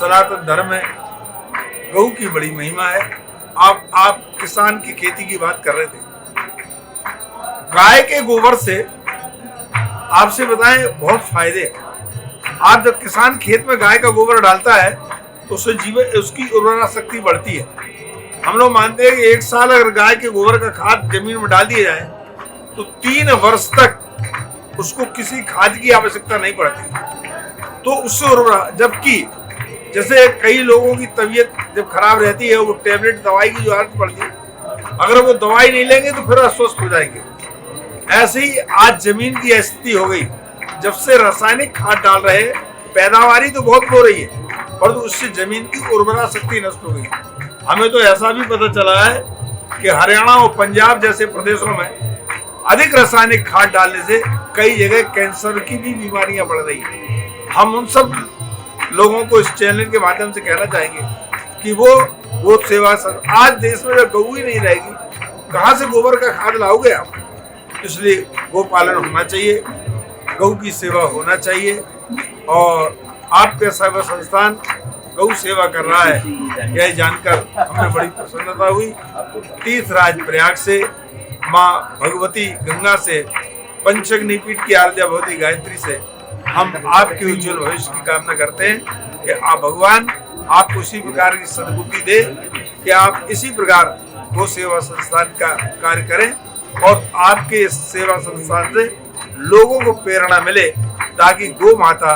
सनातन धर्म में गऊ की बड़ी महिमा है। आप किसान की खेती की बात कर रहे थे। गाय के गोबर से आपसे बताएं बहुत फायदे हैं। आप जब किसान खेत में गाय का गोबर डालता है तो उसकी उर्वरा शक्ति बढ़ती है। हम लोग मानते हैं कि 1 साल अगर गाय के गोबर का खाद जमीन में डाल दिया जाए तो 3 वर्ष तक उसको किसी खाद की आवश्यकता नहीं पड़ती। तो उससे उर्वरा, जबकि जैसे कई लोगों की तबीयत जब खराब रहती है, वो टेबलेट दवाई की जरूरत पड़ती है, अगर वो दवाई नहीं लेंगे तो फिर अस्वस्थ हो जाएंगे। ऐसे ही आज जमीन की स्थिति हो गई, जब से रासायनिक खाद डाल रहे, पैदावारी तो बहुत हो रही है परंतु उससे जमीन की उर्वरा शक्ति नष्ट हो गई। हमें तो ऐसा भी पता चला है कि हरियाणा और पंजाब जैसे प्रदेशों में अधिक रासायनिक खाद डालने से कई जगह कैंसर की भी बीमारियां बढ़ रही हैं। हम उन सब लोगों को इस चैनल के माध्यम से कहना चाहेंगे कि वो गौ सेवा, आज देश में जब गऊ ही नहीं रहेगी, कहाँ से गोबर का खाद लाओगे आप? इसलिए गौ पालन होना चाहिए, गऊ की सेवा होना चाहिए। और आपका सेवा संस्थान गौ सेवा कर रहा है, यह जानकर हमें बड़ी प्रसन्नता हुई। तीर्थराज प्रयाग से, माँ भगवती गंगा से, पंचग्नि पीठ की आराध्या भगवती गायत्री से हम आपके उज्जवल भविष्य की कामना करते हैं कि आप भगवान आपको इसी प्रकार की सद्बुद्धि दे कि आप इसी प्रकार गौ सेवा संस्थान का कार्य करें और आपके इस सेवा संस्थान से लोगों को प्रेरणा मिले ताकि गौ माता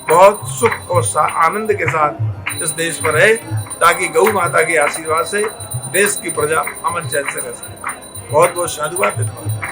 बहुत सुख और आनंद के साथ इस देश में रहे, ताकि गौ माता के आशीर्वाद से देश की प्रजा अमन चैन से रह सके। बहुत बहुत साधुवाद। धन्यवाद।